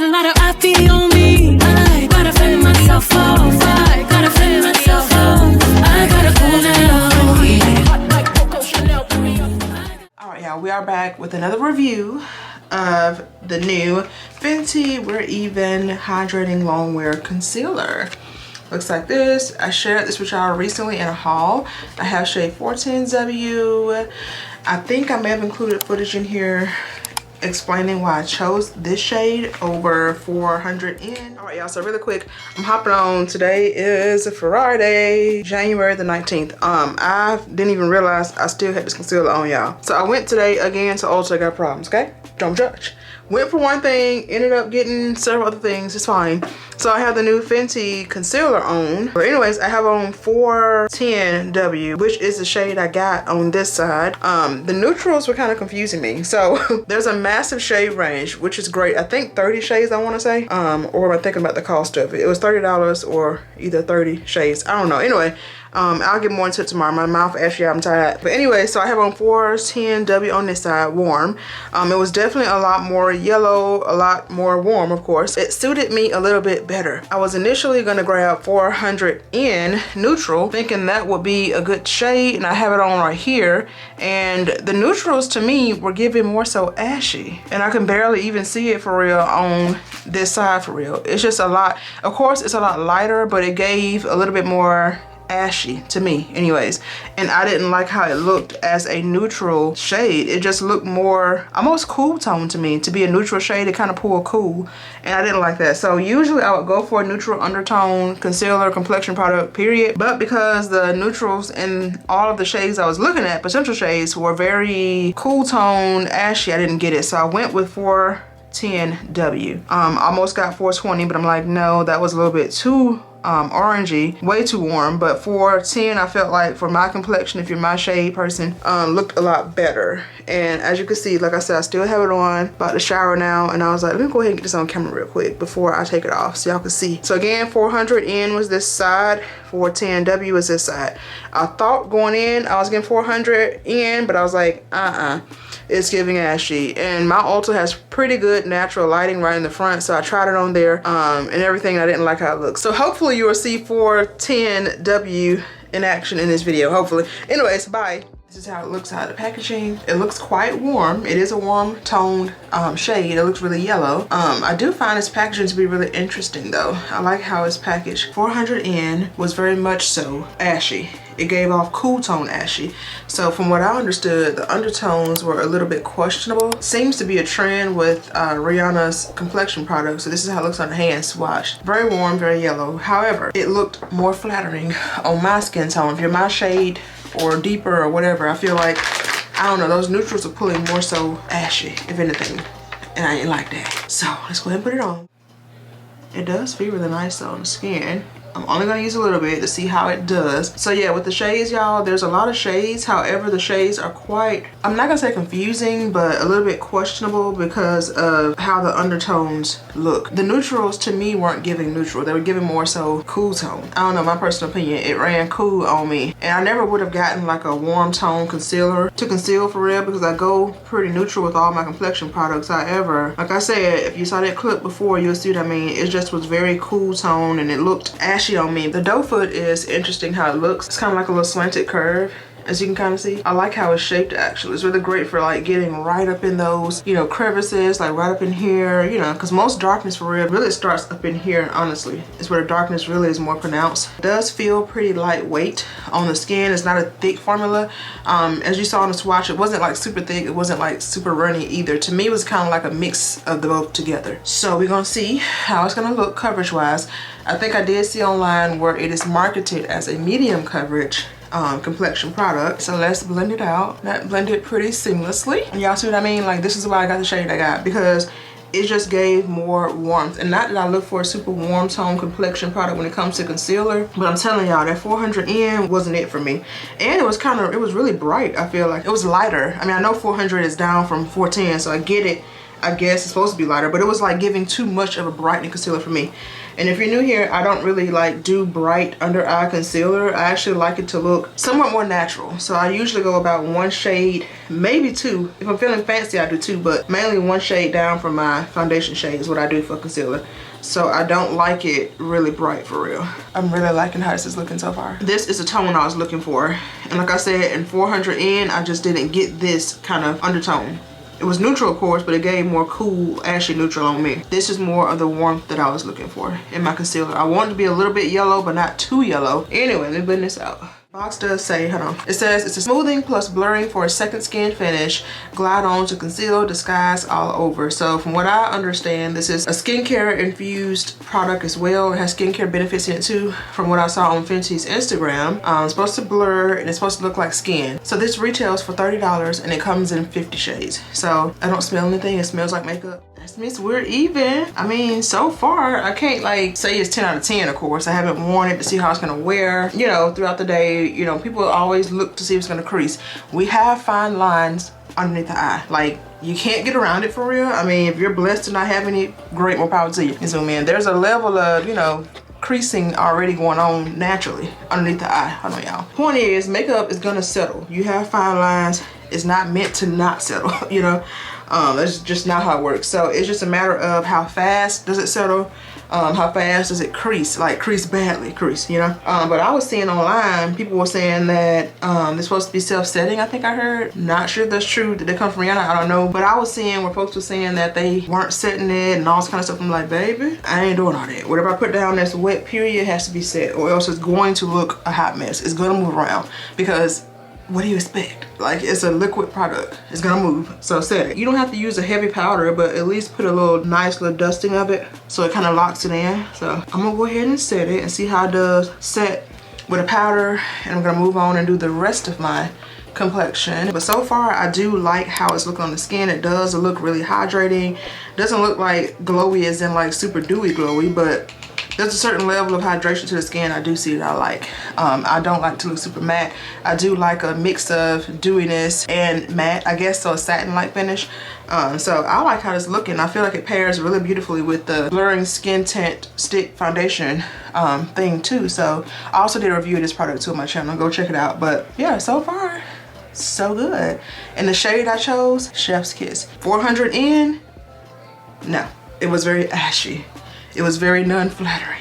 got a lot of I feel on me. I gotta fend myself off. I gotta fend myself off. I gotta cool down. Alright y'all, we are back with another review of the new FENTY We're Even Hydrating Longwear Concealer. Looks like this. I shared this with y'all recently in a haul. I have shade 410W. I think I may have included footage in here explaining why I chose this shade over 400N. All right, y'all, so really quick, I'm hopping on. Today is Friday, January the 19th. I didn't even realize I still had this concealer on, y'all. So I went today again to Ulta. Got problems, okay? Don't judge. Went for one thing, ended up getting several other things. It's fine. So I have the new FENTY concealer on. But anyways, I have on 410W, which is the shade I got on this side. The neutrals were kind of confusing me. So there's a massive shade range, which is great. I think 30 shades, I want to say. Or am I thinking about the cost of it? It was $30 or either 30 shades. I don't know. Anyway, I'll get more into it tomorrow. My mouth actually, I'm tired. But anyway, so I have on 410W on this side, warm. It was definitely a lot more yellow, a lot more warm, of course. It suited me a little bit better. I was initially gonna grab 400N neutral, thinking that would be a good shade, and I have it on right here. And the neutrals to me were giving more so ashy, and I can barely even see it for real on this side for real. It's just a lot. Of course, it's a lot lighter, but it gave a little bit more ashy to me anyways, and I didn't like how it looked as a neutral shade. It just looked more almost cool tone to me. To be a neutral shade, it kind of pulled cool, and I didn't like that. So usually I would go for a neutral undertone concealer complexion product, period. But because the neutrals in all of the shades I was looking at, potential shades, were very cool tone ashy, I didn't get it. So I went with 410W. Almost got 420, but I'm like, no, that was a little bit too orangey, way too warm. But 410, I felt like for my complexion, if you're my shade person, looked a lot better. And as you can see, like I said, I still have it on, about to shower now, and I was like, let me go ahead and get this on camera real quick before I take it off so y'all can see. So again, 400N was this side, 410W was this side. I thought going in I was getting 400N, but I was like, it's giving ashy. And my Ulta has pretty good natural lighting right in the front, so I tried it on there and everything. I didn't like how it looked. So hopefully you will see 410W in action in this video, hopefully. Anyways, bye. This is how it looks out of the packaging. It looks quite warm. It is a warm toned shade. It looks really yellow. I do find this packaging to be really interesting though. I like how it's packaged. 400N was very much so ashy. It gave off cool tone ashy. So from what I understood, the undertones were a little bit questionable. Seems to be a trend with Rihanna's complexion product. So this is how it looks on the hand swatched. Very warm, very yellow. However, it looked more flattering on my skin tone. If you're my shade or deeper or whatever, I feel like, I don't know, those neutrals are pulling more so ashy, if anything. And I ain't like that. So let's go ahead and put it on. It does feel really nice though on the skin. I'm only gonna use a little bit to see how it does. So yeah, with the shades, y'all, there's a lot of shades. However, the shades are quite, I'm not gonna say confusing, but a little bit questionable because of how the undertones look. The neutrals to me weren't giving neutral. They were giving more so cool tone. I don't know, my personal opinion, it ran cool on me. And I never would have gotten like a warm tone concealer to conceal for real because I go pretty neutral with all my complexion products. However, like I said, if you saw that clip before, you'll see what I mean. It just was very cool tone and it looked ashy on me. The doe foot is interesting how it looks. It's kind of like a little slanted curve, as you can kind of see. I like how it's shaped actually. It's really great for like getting right up in those, you know, crevices, like right up in here, you know, because most darkness for real really starts up in here, honestly. It's where the darkness really is more pronounced. It does feel pretty lightweight on the skin. It's not a thick formula. As you saw on the swatch, it wasn't like super thick. It wasn't like super runny either. To me, it was kind of like a mix of the both together. So we're gonna see how it's gonna look coverage wise. I think I did see online where it is marketed as a medium coverage complexion product. So let's blend it out. That blended pretty seamlessly. Y'all see what I mean? Like, this is why I got the shade I got, because it just gave more warmth. And not that I look for a super warm tone complexion product when it comes to concealer, but I'm telling y'all that 400N wasn't it for me. And it was really bright. I feel like it was lighter. I mean, I know 400 is down from 410, so I get it. I guess it's supposed to be lighter, but it was like giving too much of a brightening concealer for me. And if you're new here, I don't really like do bright under eye concealer. I actually like it to look somewhat more natural. So I usually go about 1 shade, maybe 2. If I'm feeling fancy, I do 2, but mainly 1 shade down from my foundation shade is what I do for concealer. So I don't like it really bright for real. I'm really liking how this is looking so far. This is the tone I was looking for. And like I said, in 400N, I just didn't get this kind of undertone. It was neutral, of course, but it gave more cool, ashy neutral on me. This is more of the warmth that I was looking for in my concealer. I want it to be a little bit yellow, but not too yellow. Anyway, let me blend this out. Box does say, hold on. It says it's a smoothing plus blurring for a second skin finish. Glide on to conceal, disguise all over. So from what I understand, this is a skincare infused product as well. It has skincare benefits in it too. From what I saw on Fenty's Instagram, it's supposed to blur and it's supposed to look like skin. So this retails for $30 and it comes in 50 shades. So I don't smell anything. It smells like makeup. That means we're even. I mean, so far, I can't like say it's 10 out of 10, of course. I haven't worn it to see how it's gonna wear, you know, throughout the day. You know, people always look to see if it's gonna crease. We have fine lines underneath the eye. Like, you can't get around it for real. I mean, if you're blessed to not have any, great, more power to you. And zoom in. There's a level of, you know, creasing already going on naturally underneath the eye. Hold on, y'all. Point is, makeup is gonna settle. You have fine lines. It's not meant to not settle, you know. That's just not how it works. So it's just a matter of how fast does it settle, how fast does it crease, like crease badly, crease, you know. But I was seeing online, people were saying that they're supposed to be self-setting, I think I heard. Not sure if that's true. Did they come from Rihanna? I don't know. But I was seeing where folks were saying that they weren't setting it and all this kind of stuff. I'm like, baby, I ain't doing all that. Whatever I put down that's wet, period, has to be set, or else it's going to look a hot mess. It's gonna move around because what do you expect? Like, it's a liquid product. It's gonna move, so set it. You don't have to use a heavy powder, but at least put a little nice little dusting of it so it kind of locks it in. So I'm gonna go ahead and set it and see how it does set with a powder, and I'm gonna move on and do the rest of my complexion. But so far, I do like how it's looking on the skin. It does look really hydrating. Doesn't look like glowy as in like super dewy glowy, but there's a certain level of hydration to the skin I do see that I like. I don't like to look super matte. I do like a mix of dewiness and matte, I guess, so a satin-like finish. So I like how it's looking. I feel like it pairs really beautifully with the blurring skin tint stick foundation thing too. So I also did a review of this product too on my channel. Go check it out. But yeah, so far, so good. And the shade I chose, Chef's Kiss. 400N, no, it was very ashy. It was very non-flattering.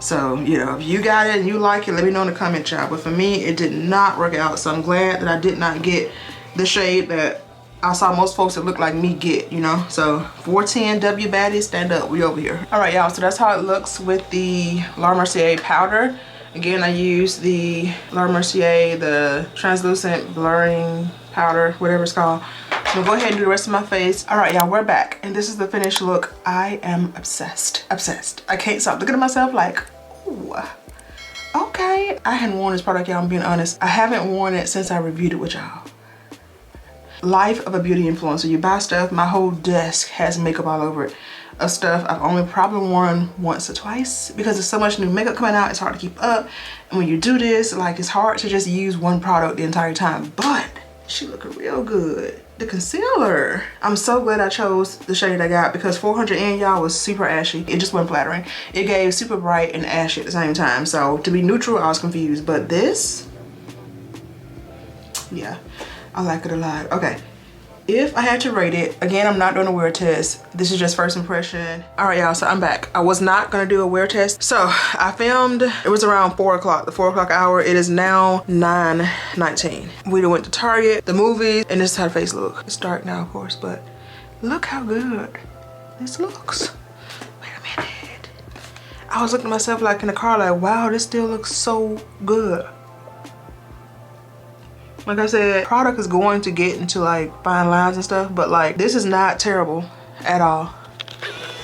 So, you know, if you got it and you like it, let me know in the comment, y'all. But for me, it did not work out. So I'm glad that I did not get the shade that I saw most folks that look like me get, you know. So 410 W Baddie, stand up, we over here. All right, y'all, so that's how it looks with the La Mercier powder. Again, I use the La Mercier, the translucent blurring powder, whatever it's called. So go ahead and do the rest of my face. All right, y'all, we're back. And this is the finished look. I am obsessed, obsessed. I can't stop looking at myself like, ooh, okay. I hadn't worn this product, y'all, I'm being honest. I haven't worn it since I reviewed it with y'all. Life of a beauty influencer. You buy stuff, my whole desk has makeup all over it. Of stuff I've only probably worn once or twice because there's so much new makeup coming out, it's hard to keep up. And when you do this, like, it's hard to just use one product the entire time. But she looking real good. The concealer, I'm so glad I chose the shade I got because 400N, y'all, was super ashy. It just wasn't flattering. It gave super bright and ashy at the same time. So to be neutral, I was confused. But this, yeah, I like it a lot. Okay, if I had to rate it, again, I'm not doing a wear test. This is just first impression. All right, y'all, so I'm back. I was not gonna do a wear test. So I filmed, it was around 4 o'clock, the 4 o'clock hour. It is now 9:19. We done went to Target, the movies, and this is how the face look. It's dark now, of course, but look how good this looks. Wait a minute. I was looking at myself like in the car like, wow, this still looks so good. Like I said, product is going to get into like fine lines and stuff, but like this is not terrible at all.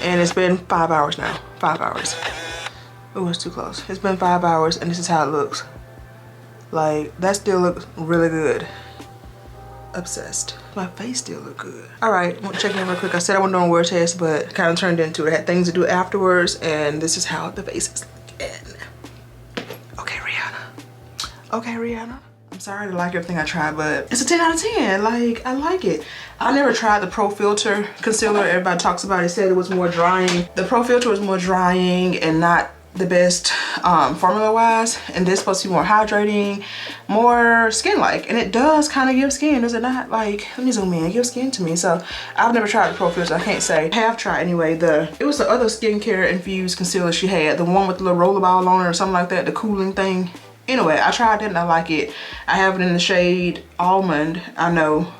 And it's been 5 hours now, 5 hours. Oh, it's too close. It's been 5 hours and this is how it looks. Like that still looks really good. Obsessed. My face still look good. All right, I'm gonna check in real quick. I said I wasn't doing a wear test, but kind of turned into it. I had things to do afterwards and this is how the face is looking. Okay, Rihanna. Okay, Rihanna. I'm I'm sorry to like everything I tried, but it's a 10 out of 10. Like, I like it. I never tried the Pro Filter concealer. Everybody talks about it. Said it was more drying. The Pro Filter was more drying and not the best formula wise, and this supposed to be more hydrating, more skin like, and it does kind of give skin, does it not? Like, let me zoom in, it gives skin to me. So I've never tried the Pro Filter, I can't say. I have tried anyway. It was the other skincare infused concealer she had, the one with the little rollerball on it or something like that, the cooling thing. Anyway, I tried it and I like it. I have it in the shade Almond. I know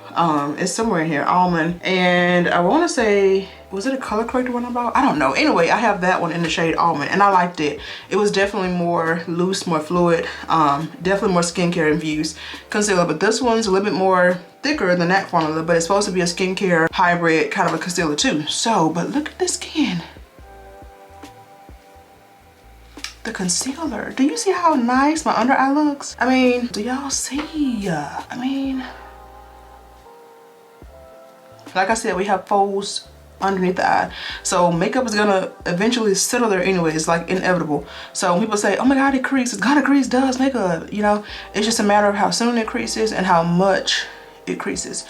it's somewhere in here, Almond, and I want to say, was it a color corrector one I bought? I don't know. Anyway, I have that one in the shade Almond and I liked it. It was definitely more loose, more fluid, definitely more skincare infused concealer, but this one's a little bit more thicker than that formula, but it's supposed to be a skincare hybrid kind of a concealer too. So, but look at the skin. The concealer. Do you see how nice my under eye looks? I mean, do y'all see? I mean, like I said, we have folds underneath the eye, so makeup is gonna eventually settle there anyway. It's like inevitable. So when people say, oh my god, it creases, god, it crease does makeup, you know, it's just a matter of how soon it creases and how much it creases.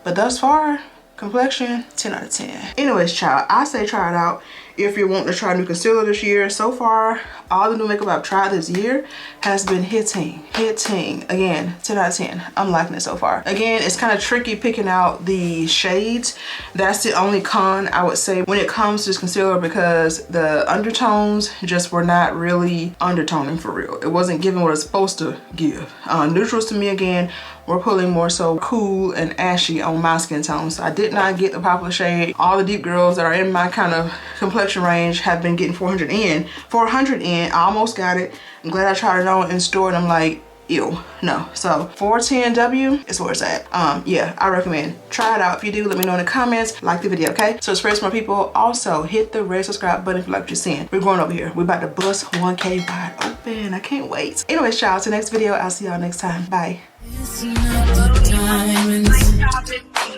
But thus far, complexion 10 out of 10. Anyways, child, I say try it out if you're wanting to try a new concealer this year. So far, all the new makeup I've tried this year has been hitting. Again, 10 out of 10. I'm liking it so far. Again, it's kind of tricky picking out the shades. That's the only con I would say when it comes to this concealer, because the undertones just were not really undertoning for real. It wasn't giving what it's supposed to give. Neutrals to me, again, were pulling more so cool and ashy on my skin tone. So I did not get the popular shade. All the deep girls that are in my kind of complexion range have been getting 400 in. 400 in, I almost got it. I'm glad I tried it on in store and I'm like, ew, no. So 410W is where it's at. Yeah, I recommend. Try it out. If you do, let me know in the comments. Like the video, okay? So spread some more people. Also, hit the red subscribe button if you like what you're seeing. We're going over here. We're about to bust 1K wide open. I can't wait. Anyways, y'all, till next video. I'll see y'all next time. Bye. It's not the diamonds. It's not the pearls.